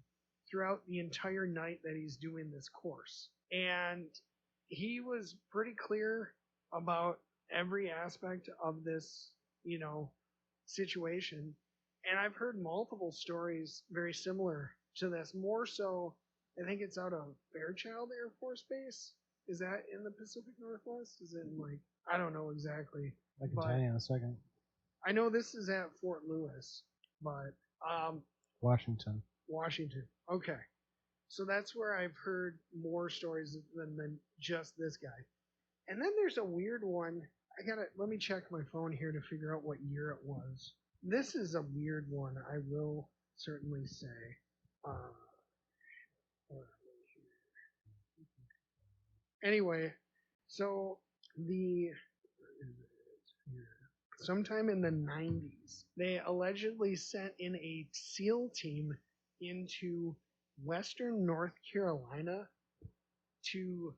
throughout the entire night that he's doing this course. And he was pretty clear about every aspect of this, situation. And I've heard multiple stories very similar to this. More so, I think it's out of Fairchild Air Force Base. Is that in the Pacific Northwest? Is it in like, I don't know exactly. I can tell you in a second. I know this is at Fort Lewis, but Washington. Okay. So that's where I've heard more stories than just this guy. And then there's a weird one. Let me check my phone here to figure out what year it was. This is a weird one, I will certainly say. Anyway, so sometime in the 90s, they allegedly sent in a SEAL team into western North Carolina to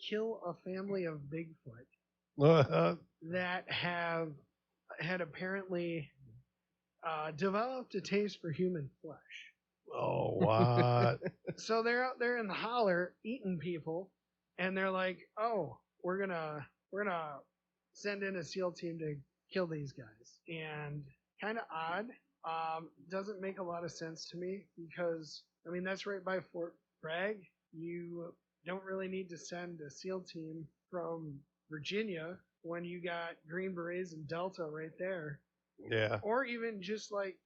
kill a family of Bigfoot that had apparently developed a taste for human flesh. Oh, what? So they're out there in the holler eating people, and they're like, "Oh, we're gonna send in a SEAL team to kill these guys." And kind of odd. Doesn't make a lot of sense to me because that's right by Fort Bragg. You don't really need to send a SEAL team from Virginia when you got Green Berets and Delta right there. Yeah. Or even just like,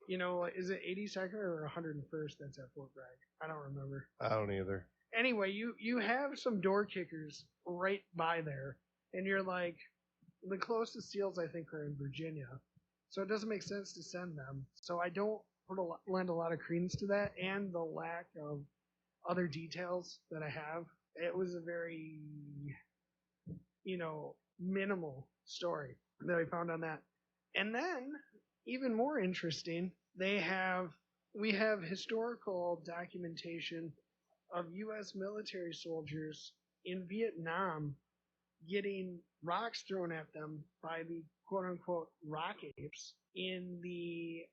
is it 82nd or 101st that's at Fort Bragg? I don't remember. I don't either. Anyway, you have some door kickers right by there, and you're like, the closest SEALs I think are in Virginia, so it doesn't make sense to send them. So I don't lend a lot of credence to that, and the lack of other details that I have. It was a very, minimal story that I found on that. And then, even more interesting, we have historical documentation of U.S. military soldiers in Vietnam getting rocks thrown at them by the quote-unquote rock apes in the,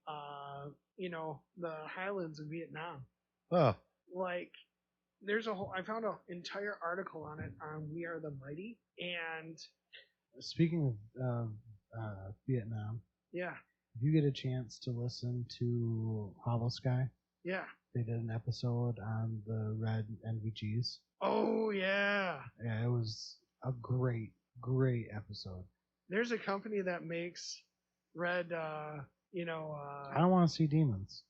the highlands of Vietnam. Oh. Like, I found an entire article on it on We Are the Mighty, and speaking of Vietnam, yeah, if you get a chance to listen to Hollow Sky, yeah, they did an episode on the red NVGs. Oh yeah, yeah, it was a great episode. There's a company that makes red. I don't want to see demons.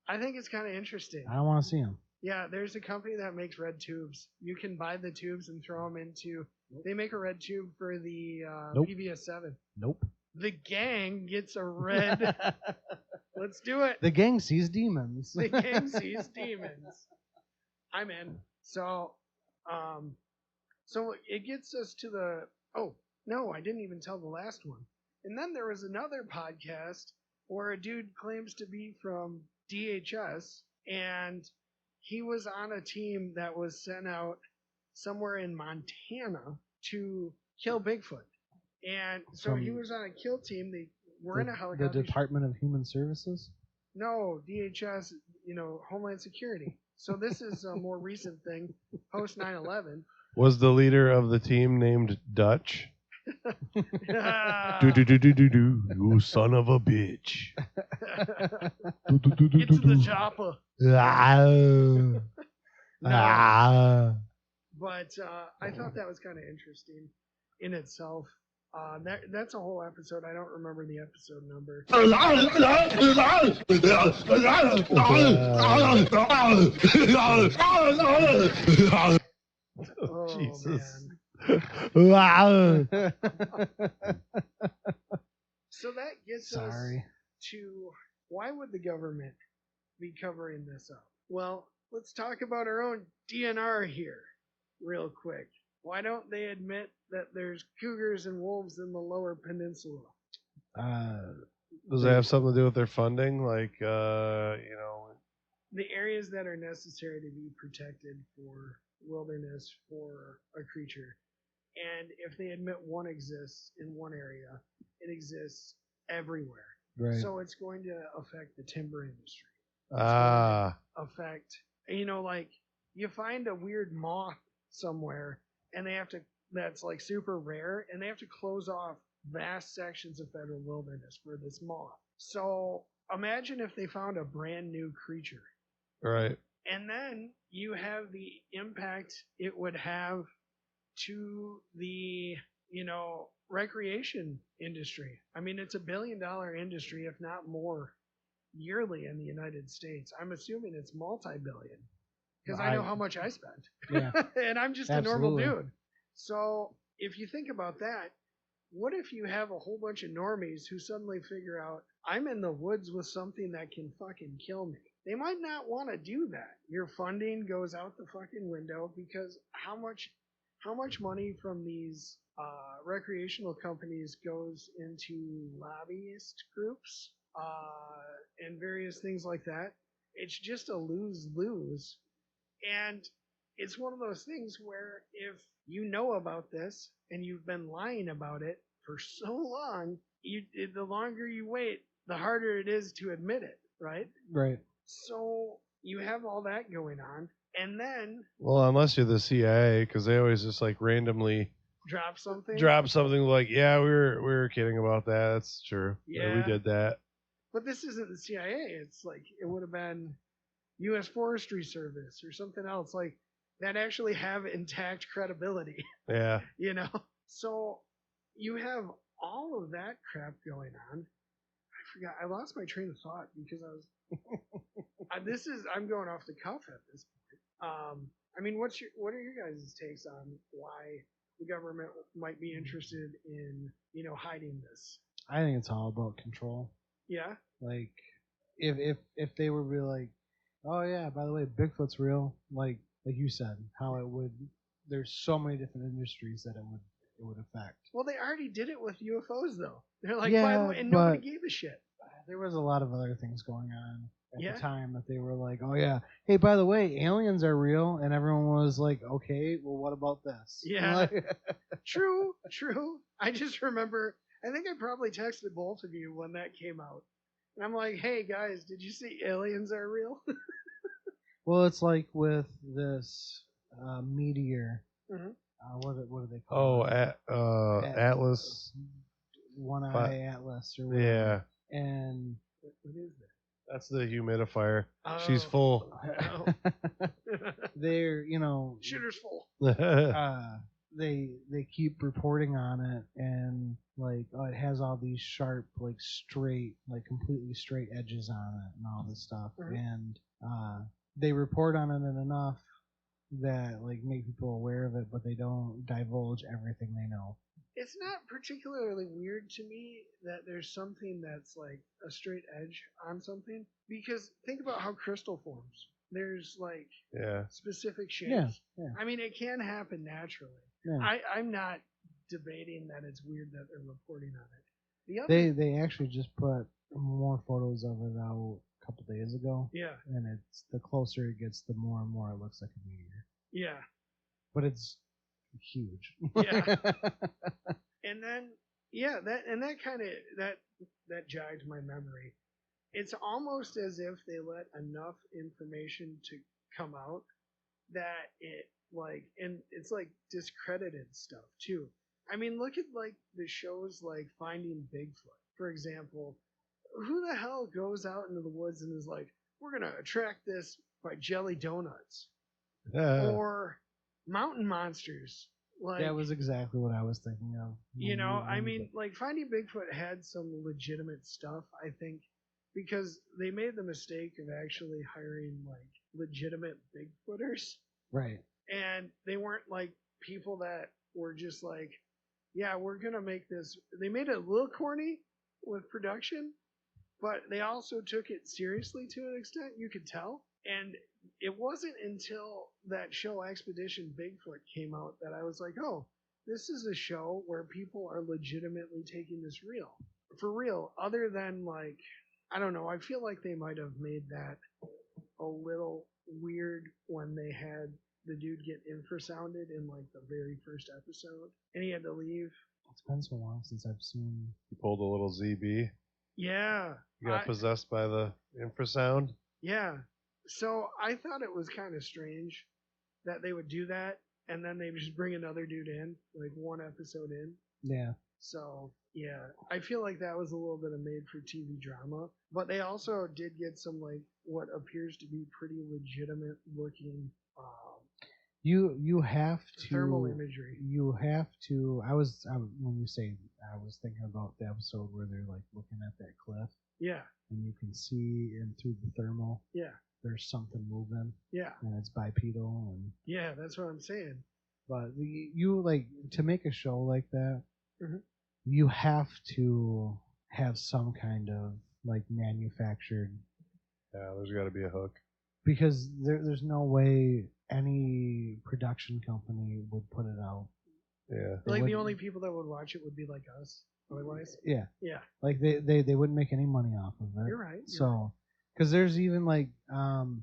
I think it's kind of interesting. I don't want to see them. Yeah, there's a company that makes red tubes. You can buy the tubes and throw them into. They make a red tube for the Nope. PVS-7. Nope. The gang gets a red. Let's do it. The gang sees demons. The gang sees demons. I'm in. So it gets us to the. Oh no, I didn't even tell the last one. And then there was another podcast where a dude claims to be from DHS, and he was on a team that was sent out somewhere in Montana to kill Bigfoot. And so he was on a kill team. They were in a helicopter. The Department of Human Services? No, DHS, Homeland Security. So this is a more recent thing, post 9/11. Was the leader of the team named Dutch? Get You son of a bitch. to the chopper. But I thought that was kind of interesting in itself. That's a whole episode. I don't remember the episode number. Oh, Jesus. man. So that gets us to why would the government be covering this up? Well, let's talk about our own DNR here real quick. Why don't they admit that there's cougars and wolves in the Lower Peninsula? Does that have something to do with their funding? Like, The areas that are necessary to be protected for wilderness for a creature. And if they admit one exists in one area, it exists everywhere. Right. So it's going to affect the timber industry. Affect, like you find a weird moth somewhere and that's like super rare, and they have to close off vast sections of federal wilderness for this moth. So imagine if they found a brand new creature. right. And then you have the impact it would have to the, recreation industry. I mean, it's $1 billion industry, if not more, yearly in the United States. I'm assuming it's multi-billion because I know how much I spent. Yeah. And I'm just a normal dude. So if you think about that, what if you have a whole bunch of normies who suddenly figure out, I'm in the woods with something that can fucking kill me? They might not want to do that. Your funding goes out the fucking window because how much money from these recreational companies goes into lobbyist groups and various things like that? It's just a lose-lose. And it's one of those things where if you know about this and you've been lying about it for so long, the longer you wait, the harder it is to admit it, right? Right. So you have all that going on, and then Well, unless you're the CIA, because they always just like randomly drop something. Like, yeah, we were kidding about that. That's true. Yeah. We did that. But this isn't the CIA. It's like it would have been U.S. Forestry Service or something else like that actually have intact credibility. Yeah. So you have all of that crap going on. I forgot. I lost my train of thought because I was. I'm going off the cuff at this point. I mean, what are your guys' takes on why the government might be interested in, hiding this? I think it's all about control. Yeah. Like, if they were really like, oh yeah, by the way, Bigfoot's real. Like you said, how it would. There's so many different industries that it would affect. Well, they already did it with UFOs, though. They're like, Yeah, by the way, and nobody gave a shit. There was a lot of other things going on at Yeah. the time that they were like, oh yeah, hey, by the way, aliens are real, and everyone was like, okay, well, what about this? Yeah. True. I just remember, I think I probably texted both of you when that came out. And I'm like, hey guys, did you see aliens are real? Well, it's like with this meteor. Mhm. What do they call Oh, it? Atlas. One Eye Atlas or whatever. Yeah. And What is that? That's the humidifier. Oh. She's full. Oh. they're, Shooter's full. they keep reporting on it, and like it has all these sharp, like straight, like completely straight edges on it and all this stuff. Mhm. And they report on it enough that like make people aware of it, but they don't divulge everything they know. It's not particularly weird to me that there's something that's like a straight edge on something, because think about how crystal forms. There's like Yeah. specific shapes. Yeah. I mean, it can happen naturally. Yeah. I'm not debating that it's weird that they're reporting on it. The other, They actually just put more photos of it out a couple days ago, yeah, and it's the closer it gets, the more and more it looks like a meteor. yeah. But it's huge. Yeah. And then that kind of that jogged my memory. It's almost as if they let enough information to come out that it like, and it's like discredited stuff too. I mean, look at like the shows like Finding Bigfoot, for example. Who the hell goes out into the woods and is like, we're gonna attract this by jelly donuts or mountain monsters? Like, That was exactly what I was thinking of. I mean, like Finding Bigfoot had some legitimate stuff, I think, because they made the mistake of actually hiring like legitimate Bigfooters, right. and they weren't like people that were just like, yeah, we're gonna make this. They made it a little corny with production, but they also took it seriously to an extent. You could tell, and it wasn't until that show Expedition Bigfoot came out that I was like, oh, this is a show where people are legitimately taking this for real, other than like, I don't know, I feel like they might have made that a little weird when they had the dude get infrasounded in like the very first episode and he had to leave. It's been so long since I've seen. He pulled a little ZB. Yeah. He got possessed by the infrasound. Yeah. So I thought it was kind of strange that they would do that and then they would just bring another dude in, like one episode in. Yeah. So, yeah, I feel like that was a little bit of made-for-TV drama. But they also did get some, like, what appears to be pretty legitimate-looking You have to thermal imagery. You have to. When you say, I was thinking about the episode where they're like looking at that cliff. Yeah. And you can see in through the thermal. Yeah. There's something moving. Yeah. And it's bipedal and. Yeah, that's what I'm saying. But you like to make a show like that. Mm-hmm. You have to have some kind of like manufactured. Yeah, there's got to be a hook. Because there's no way any production company would put it out. Yeah. Like the only people that would watch it would be like us. Otherwise. Yeah. Yeah. Like they wouldn't make any money off of it. You're right. So, because there's even like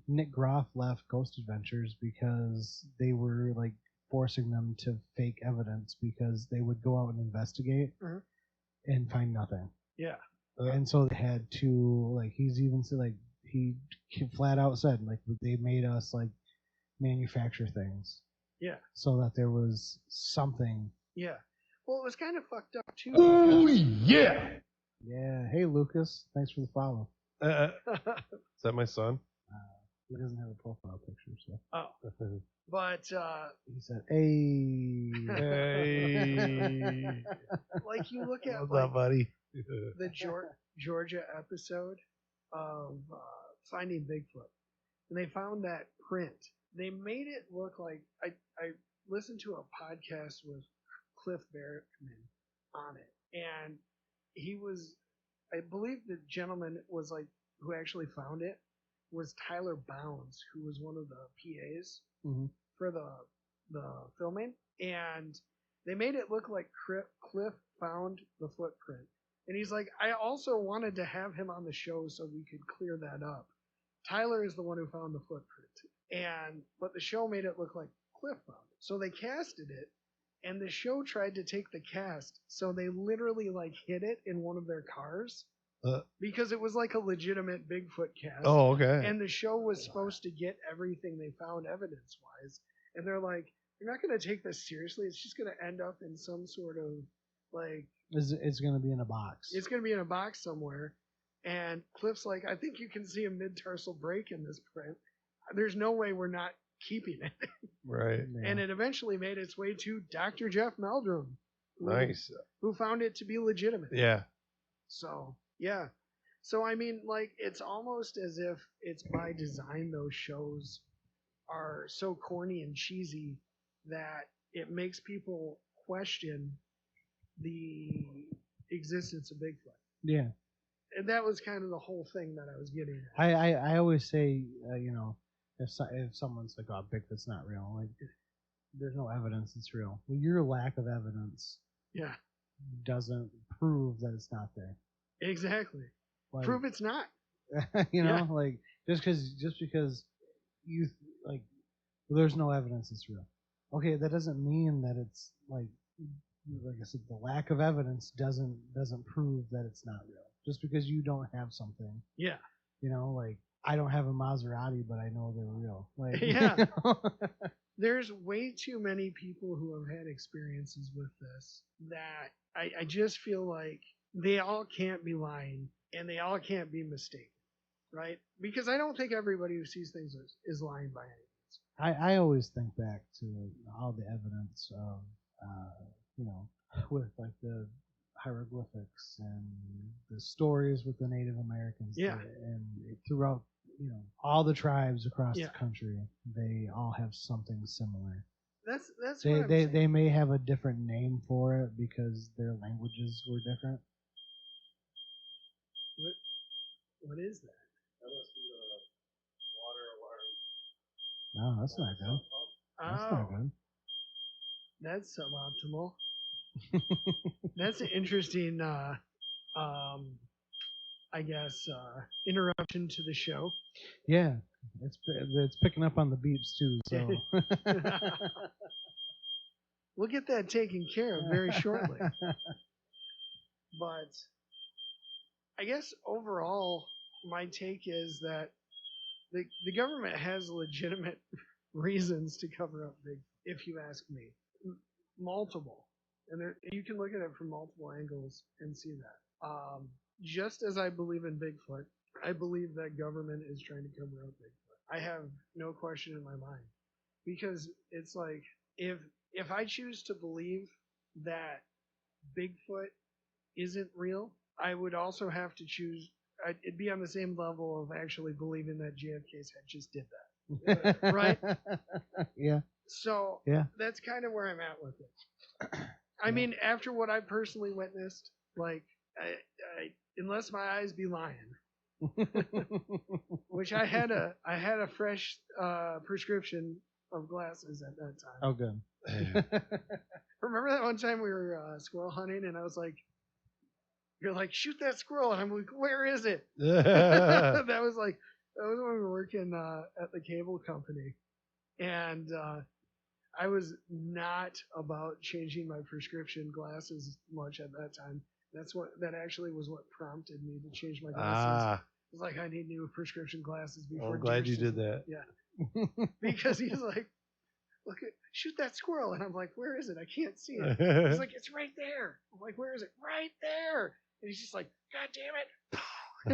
Nick Groff left Ghost Adventures because they were like forcing them to fake evidence because they would go out and investigate and find nothing. Yeah. And so they had to like he's even said like he flat out said like they made us like manufacture things. Yeah. So that there was something. Yeah. Well, it was kind of fucked up too. Oh, yeah. Yeah. Hey, Lucas. Thanks for the follow. Is that my son? He doesn't have a profile picture, so. Oh. But he said, "Hey, hey." Like you look at What's like, up, buddy? the Georgia episode of Finding Bigfoot, and they found that print. They made it look like I listened to a podcast with Cliff Barrettman on it, and he was, I believe the gentleman was like who actually found it was Tyler Bounds, who was one of the PAs for the filming, and they made it look like Cliff found the footprint. And he's like, I also wanted to have him on the show so we could clear that up. Tyler is the one who found the footprint. But the show made it look like Cliff found it. So they casted it, and the show tried to take the cast. So they literally like hid it in one of their cars because it was like a legitimate Bigfoot cast. Oh, okay. And the show was supposed to get everything they found evidence-wise. And they're like, you're not going to take this seriously. It's just going to end up in some sort of like... It's going to be in a box. It's going to be in a box somewhere. And Cliff's like, I think you can see a mid-tarsal break in this print. There's no way we're not keeping it. Right. Yeah. And it eventually made its way to Dr. Jeff Meldrum. Nice. Who found it to be legitimate. Yeah. So, yeah. So, I mean, like, it's almost as if it's by design those shows are so corny and cheesy that it makes people question the existence of Bigfoot. Yeah. And that was kind of the whole thing that I was getting at. I always say, if someone's like, oh, Bigfoot's not real, like, there's no evidence it's real. Well, your lack of evidence Yeah. doesn't prove that it's not there. Exactly. Like, Prove it's not. you know, Yeah. like just because you like there's no evidence it's real. Okay, that doesn't mean that it's like I said, the lack of evidence doesn't prove that it's not real. Just because you don't have something, Yeah. you know, like I don't have a Maserati, but I know they're real. Like, Yeah. you know? There's way too many people who have had experiences with this that I just feel like they all can't be lying and they all can't be mistaken, right? Because I don't think everybody who sees things is lying by any means. I always think back to all the evidence of, you know, with like the hieroglyphics and the stories with the Native Americans. Yeah. And throughout, you know, all the tribes across Yeah. the country, they all have something similar. That's They what I'm saying. they may have a different name for it because their languages were different. What is that? That must be the water alarm. No, that's not good. That's not good. That's suboptimal. That's an interesting, I guess, interruption to the show. Yeah, it's picking up on the beeps too. So We'll get that taken care of very shortly. But I guess overall, my take is that the government has legitimate reasons to cover up Bigfoot, if you ask me. Multiple. And you can look at it from multiple angles and see that. Just as I believe in Bigfoot, I believe that government is trying to cover up Bigfoot. I have no question in my mind. Because it's like, if I choose to believe that Bigfoot isn't real, I would also have to choose, it'd be on the same level of actually believing that JFK's head just did that. Right? Yeah. So Yeah. that's kind of where I'm at with it. I mean, after what I personally witnessed, like, I unless my eyes be lying, which I had a fresh prescription of glasses at that time. Oh, good. Remember that one time we were squirrel hunting, and I was like, "You're like, shoot that squirrel," and I'm like, "Where is it?" that was when we were working at the cable company, and I was not about changing my prescription glasses much at that time. That actually was what prompted me to change my glasses. It was like, I need new prescription glasses before. I'm glad you did that. Yeah, because he's like, "Look, shoot that squirrel," and I'm like, "Where is it? I can't see it." He's like, "It's right there." I'm like, "Where is it?" "Right there." And he's just like, "God damn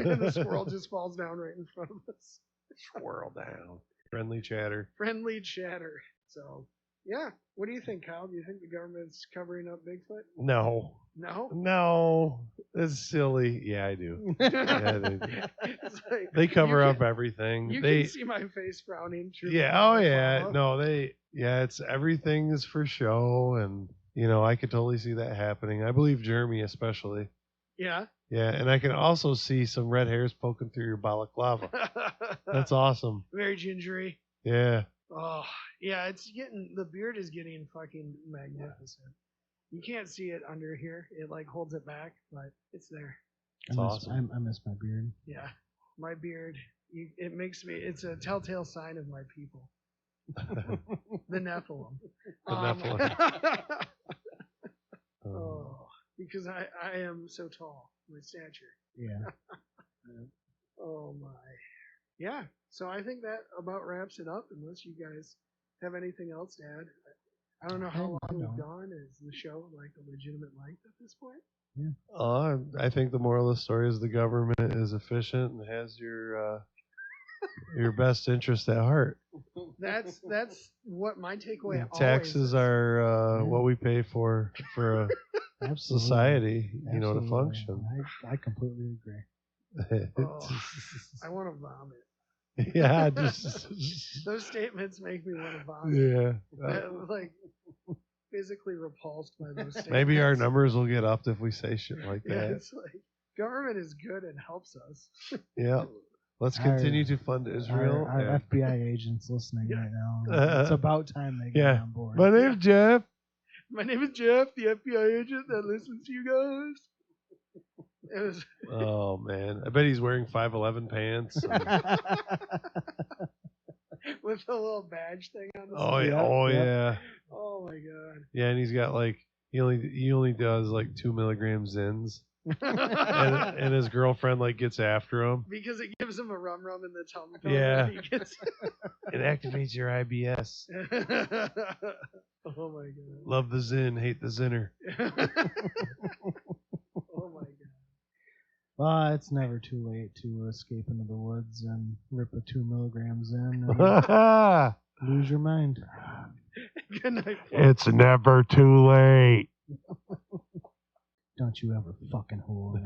it!" And the squirrel just falls down right in front of us. Squirrel down. Friendly chatter. Friendly chatter. So, yeah. What do you think, Kyle? Do you think the government's covering up Bigfoot? No. No? No. That's silly. Yeah, I do. Yeah, they do. It's like, They cover you up can- everything. You They can see my face frowning. True. Yeah, oh yeah. No, it's everything is for show, and I could totally see that happening. I believe Jeremy especially. Yeah. Yeah, and I can also see some red hairs poking through your balaclava. That's awesome. Very gingery. Yeah. Oh, yeah, the beard is getting fucking magnificent. You can't see it under here. It like holds it back, but it's there. It's awesome. I miss my beard. Yeah. My beard, it's a telltale sign of my people. The Nephilim. The Nephilim. Oh, because I am so tall, my stature. Yeah. Oh my. Yeah. So I think that about wraps it up, unless you guys have anything else to add. I don't know how long we've gone. Is the show like a legitimate length at this point? Yeah. I think the moral of the story is the government is efficient and has your best interest at heart. That's what my takeaway. Taxes are what we pay for a Absolutely. society, to Absolutely. function. I completely agree. Oh, I want to vomit. Yeah, Those statements make me want to vomit. yeah. I'm, like physically repulsed by those statements. Maybe our numbers will get upped if we say shit like Yeah, that. it's like government is good and helps us. Yeah. Let's continue to fund Israel. Our FBI agents listening right now. Uh, It's about time they get yeah. on board. My name's Jeff. My name is Jeff, the FBI agent that listens to you guys. It was Oh man, I bet he's wearing 5'11" pants. with a little badge thing on the Oh side. yeah, oh yeah, Oh my god. yeah. And he's got like he only does like 2 milligram Zins, and his girlfriend like gets after him. Because it gives him a rum in the tum tum. Yeah. He gets... It activates your IBS. Oh my god. Love the Zin, hate the Zinner. Oh my god. Well, it's never too late to escape into the woods and rip a 2 milligrams in and lose your mind. Good night. It's never too late. Don't you ever fucking whore.